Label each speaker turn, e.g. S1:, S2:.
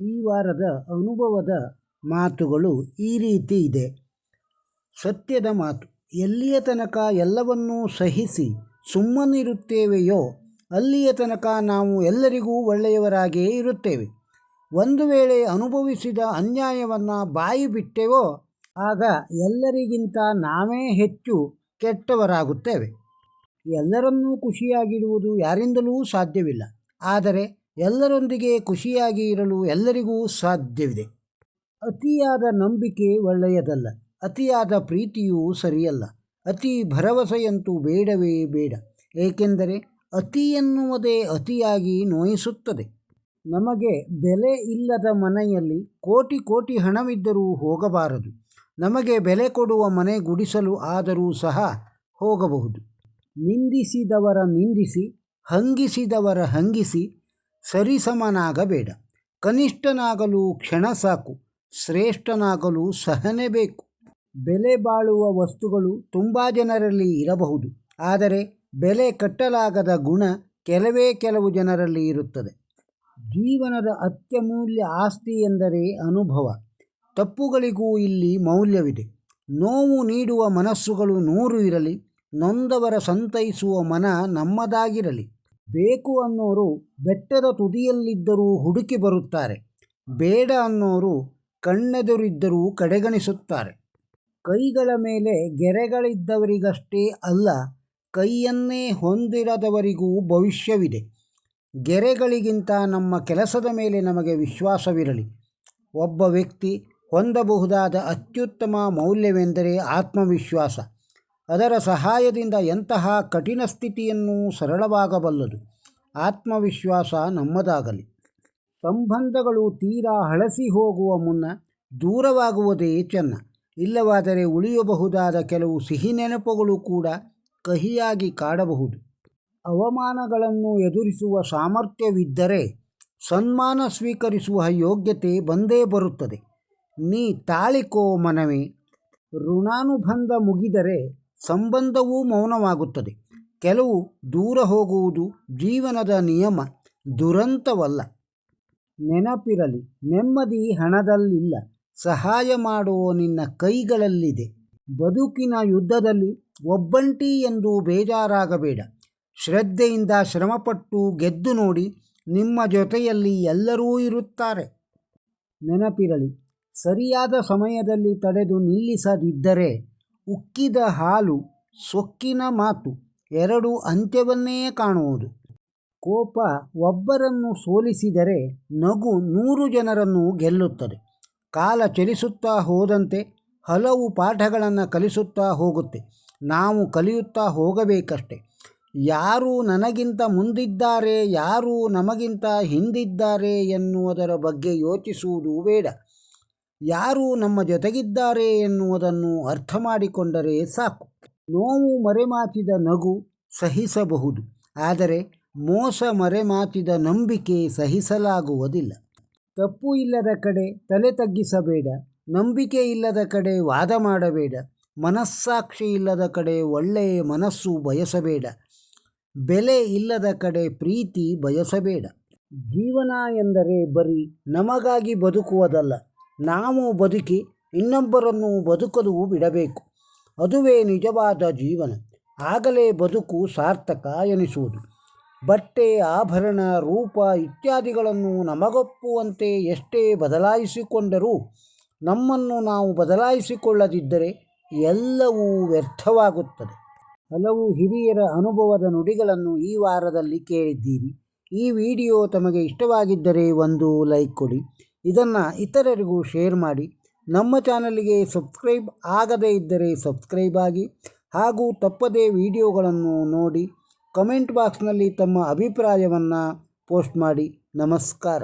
S1: ಈ ವಾರದ ಅನುಭವದ ಮಾತುಗಳು ಈ ರೀತಿ ಇದೆ. ಸತ್ಯದ ಮಾತು. ಎಲ್ಲಿಯ ತನಕ ಎಲ್ಲವನ್ನೂ ಸಹಿಸಿ ಸುಮ್ಮನಿರುತ್ತೇವೆಯೋ ಅಲ್ಲಿಯ ತನಕ ನಾವು ಎಲ್ಲರಿಗೂ ಒಳ್ಳೆಯವರಾಗಿಯೇ ಇರುತ್ತೇವೆ. ಒಂದು ವೇಳೆ ಅನುಭವಿಸಿದ ಅನ್ಯಾಯವನ್ನು ಬಾಯಿ ಬಿಟ್ಟೆವೋ ಆಗ ಎಲ್ಲರಿಗಿಂತ ನಾವೇ ಹೆಚ್ಚು ಕೆಟ್ಟವರಾಗುತ್ತೇವೆ. ಎಲ್ಲರನ್ನೂ ಖುಷಿಯಾಗಿಡುವುದು ಯಾರಿಂದಲೂ ಸಾಧ್ಯವಿಲ್ಲ. ಆದರೆ ಎಲ್ಲರೊಂದಿಗೆ ಖುಷಿಯಾಗಿ ಇರಲು ಎಲ್ಲರಿಗೂ ಸಾಧ್ಯವಿದೆ. ಅತಿಯಾದ ನಂಬಿಕೆ ಒಳ್ಳೆಯದಲ್ಲ. ಅತಿಯಾದ ಪ್ರೀತಿಯೂ ಸರಿಯಲ್ಲ. ಅತಿ ಭರವಸೆಯಂತೂ ಬೇಡವೇ ಬೇಡ. ಏಕೆಂದರೆ ಅತಿ ಎನ್ನುವುದೇ ಅತಿಯಾಗಿ ನೋಯಿಸುತ್ತದೆ. ನಮಗೆ ಬೆಲೆ ಇಲ್ಲದ ಮನೆಯಲ್ಲಿ ಕೋಟಿ ಕೋಟಿ ಹಣವಿದ್ದರೂ ಹೋಗಬಾರದು. ನಮಗೆ ಬೆಲೆ ಕೊಡುವ ಮನೆ ಗುಡಿಸಲು ಆದರೂ ಸಹ ಹೋಗಬಹುದು. ನಿಂದಿಸಿದವರ ನಿಂದಿಸಿ, ಹಂಗಿಸಿದವರ ಹಂಗಿಸಿ ಸರಿಸಮನಾಗಬೇಡ. ಕನಿಷ್ಠನಾಗಲು ಕ್ಷಣ ಸಾಕು, ಶ್ರೇಷ್ಠನಾಗಲು ಸಹನೆ ಬೇಕು. ಬೆಲೆ ಬಾಳುವ ವಸ್ತುಗಳು ತುಂಬ ಜನರಲ್ಲಿ ಇರಬಹುದು. ಆದರೆ ಬೆಲೆ ಕಟ್ಟಲಾಗದ ಗುಣ ಕೆಲವು ಜನರಲ್ಲಿ ಇರುತ್ತದೆ. ಜೀವನದ ಅತ್ಯಮೂಲ್ಯ ಆಸ್ತಿ ಎಂದರೆ ಅನುಭವ. ತಪ್ಪುಗಳಿಗೂ ಇಲ್ಲಿ ಮೌಲ್ಯವಿದೆ. ನೋವು ನೀಡುವ ಮನಸ್ಸುಗಳು 100 ಇರಲಿ, ನೊಂದವರ ಸಂತೈಸುವ ಮನ ನಮ್ಮದಾಗಿರಲಿ. ಬೇಕು ಅನ್ನೋರು ಬೆಟ್ಟದ ತುದಿಯಲ್ಲಿದ್ದರೂ ಹುಡುಕಿ ಬರುತ್ತಾರೆ. ಬೇಡ ಅನ್ನೋರು ಕಣ್ಣೆದುರಿದ್ದರೂ ಕಡೆಗಣಿಸುತ್ತಾರೆ. ಕೈಗಳ ಮೇಲೆ ಗೆರೆಗಳಿದ್ದವರಿಗಷ್ಟೇ ಅಲ್ಲ, ಕೈಯನ್ನೇ ಹೊಂದಿರದವರಿಗೂ ಭವಿಷ್ಯವಿದೆ. ಗೆರೆಗಳಿಗಿಂತ ನಮ್ಮ ಕೆಲಸದ ಮೇಲೆ ನಮಗೆ ವಿಶ್ವಾಸವಿರಲಿ. ಒಬ್ಬ ವ್ಯಕ್ತಿ ಹೊಂದಬಹುದಾದ ಅತ್ಯುತ್ತಮ ಮೌಲ್ಯವೆಂದರೆ ಆತ್ಮವಿಶ್ವಾಸ. ಅದರ ಸಹಾಯದಿಂದ ಎಂತಹ ಕಠಿಣ ಸ್ಥಿತಿಯನ್ನೂ ಸರಳವಾಗಬಲ್ಲದು. ಆತ್ಮವಿಶ್ವಾಸ ನಮ್ಮದಾಗಲಿ. ಸಂಬಂಧಗಳು ತೀರಾ ಹಳಸಿ ಹೋಗುವ ಮುನ್ನ ದೂರವಾಗುವುದೇ ಚೆನ್ನ. ಇಲ್ಲವಾದರೆ ಉಳಿಯಬಹುದಾದ ಕೆಲವು ಸಿಹಿ ನೆನಪುಗಳು ಕೂಡ ಕಹಿಯಾಗಿ ಕಾಡಬಹುದು. ಅವಮಾನಗಳನ್ನು ಎದುರಿಸುವ ಸಾಮರ್ಥ್ಯವಿದ್ದರೆ ಸನ್ಮಾನ ಸ್ವೀಕರಿಸುವ ಯೋಗ್ಯತೆ ಬಂದೇ ಬರುತ್ತದೆ. ನೀ ತಾಳಿಕೋ ಮನವೇ. ಋಣಾನುಬಂಧ ಮುಗಿದರೆ ಸಂಬಂಧವೂ ಮೌನವಾಗುತ್ತದೆ. ಕೆಲವು ದೂರ ಹೋಗುವುದು ಜೀವನದ ನಿಯಮ, ದುರಂತವಲ್ಲ. ನೆನಪಿರಲಿ, ನೆಮ್ಮದಿ ಹಣದಲ್ಲಿಲ್ಲ, ಸಹಾಯ ಮಾಡುವ ನಿನ್ನ ಕೈಗಳಲ್ಲಿದೆ. ಬದುಕಿನ ಯುದ್ಧದಲ್ಲಿ ಒಬ್ಬಂಟಿ ಎಂದು ಬೇಜಾರಾಗಬೇಡ. ಶ್ರದ್ಧೆಯಿಂದ ಶ್ರಮಪಟ್ಟು ಗೆದ್ದು ನೋಡಿ, ನಿಮ್ಮ ಜೊತೆಯಲ್ಲಿ ಎಲ್ಲರೂ ಇರುತ್ತಾರೆ. ನೆನಪಿರಲಿ, ಸರಿಯಾದ ಸಮಯದಲ್ಲಿ ತಡೆದು ನಿಲ್ಲಿಸದಿದ್ದರೆ ಉಕ್ಕಿದ ಹಾಲು, ಸೊಕ್ಕಿನ ಮಾತು ಎರಡೂ ಅಂತ್ಯವನ್ನೇ ಕಾಣುವುದು. ಕೋಪ ಒಬ್ಬರನ್ನು ಸೋಲಿಸಿದರೆ ನಗು 100 ಜನರನ್ನು ಗೆಲ್ಲುತ್ತದೆ. ಕಾಲ ಚಲಿಸುತ್ತಾ ಹೋದಂತೆ ಹಲವು ಪಾಠಗಳನ್ನು ಕಲಿಸುತ್ತಾ ಹೋಗುತ್ತೆ. ನಾವು ಕಲಿಯುತ್ತಾ ಹೋಗಬೇಕಷ್ಟೆ. ಯಾರು ನನಗಿಂತ ಮುಂದಿದ್ದಾರೆ, ಯಾರು ನಮಗಿಂತ ಹಿಂದಿದ್ದಾರೆ ಎನ್ನುವುದರ ಬಗ್ಗೆ ಯೋಚಿಸುವುದು ಬೇಡ. ಯಾರು ನಮ್ಮ ಜೊತೆಗಿದ್ದಾರೆ ಎನ್ನುವುದನ್ನು ಅರ್ಥ ಮಾಡಿಕೊಂಡರೆ ಸಾಕು. ನೋವು ಮರೆಮಾಚಿದ ನಗು ಸಹಿಸಬಹುದು, ಆದರೆ ಮೋಸ ಮರೆಮಾಚಿದ ನಂಬಿಕೆ ಸಹಿಸಲಾಗುವುದಿಲ್ಲ. ತಪ್ಪು ಇಲ್ಲದ ಕಡೆ ತಲೆ ತಗ್ಗಿಸಬೇಡ. ನಂಬಿಕೆ ಇಲ್ಲದ ಕಡೆ ವಾದ ಮಾಡಬೇಡ. ಮನಸ್ಸಾಕ್ಷಿ ಇಲ್ಲದ ಕಡೆ ಒಳ್ಳೆಯ ಮನಸ್ಸು ಬಯಸಬೇಡ. ಬೆಲೆ ಇಲ್ಲದ ಕಡೆ ಪ್ರೀತಿ ಬಯಸಬೇಡ. ಜೀವನ ಎಂದರೆ ಬರೀ ನಮಗಾಗಿ ಬದುಕುವುದಲ್ಲ. ನಾವು ಬದುಕಿ ಇನ್ನೊಬ್ಬರನ್ನು ಬದುಕಲು ಬಿಡಬೇಕು. ಅದುವೇ ನಿಜವಾದ ಜೀವನ. ಆಗಲೇ ಬದುಕು ಸಾರ್ಥಕ ಎನಿಸುವುದು. ಬಟ್ಟೆ, ಆಭರಣ, ರೂಪ ಇತ್ಯಾದಿಗಳನ್ನು ನಮಗೊಪ್ಪುವಂತೆ ಎಷ್ಟೇ ಬದಲಾಯಿಸಿಕೊಂಡರೂ ನಮ್ಮನ್ನು ನಾವು ಬದಲಾಯಿಸಿಕೊಳ್ಳದಿದ್ದರೆ ಎಲ್ಲವೂ ವ್ಯರ್ಥವಾಗುತ್ತದೆ. ಹಲವು ಹಿರಿಯರ ಅನುಭವದ ನುಡಿಗಳನ್ನು ಈ ವಾರದಲ್ಲಿ ಕೇಳಿದ್ದೀರಿ. ಈ ವಿಡಿಯೋ ತಮಗೆ ಇಷ್ಟವಾಗಿದ್ದರೆ ಒಂದು ಲೈಕ್ ಕೊಡಿ. ಇದನ್ನು ಇತರರಿಗೂ ಶೇರ್ ಮಾಡಿ. ನಮ್ಮ ಚಾನಲಿಗೆ ಸಬ್ಸ್ಕ್ರೈಬ್ ಆಗದೇ ಇದ್ದರೆ ಸಬ್ಸ್ಕ್ರೈಬ್ ಆಗಿ ಹಾಗೂ ತಪ್ಪದೇ ವಿಡಿಯೋಗಳನ್ನು ನೋಡಿ. ಕಮೆಂಟ್ ಬಾಕ್ಸ್ನಲ್ಲಿ ತಮ್ಮ ಅಭಿಪ್ರಾಯವನ್ನು ಪೋಸ್ಟ್ ಮಾಡಿ. ನಮಸ್ಕಾರ.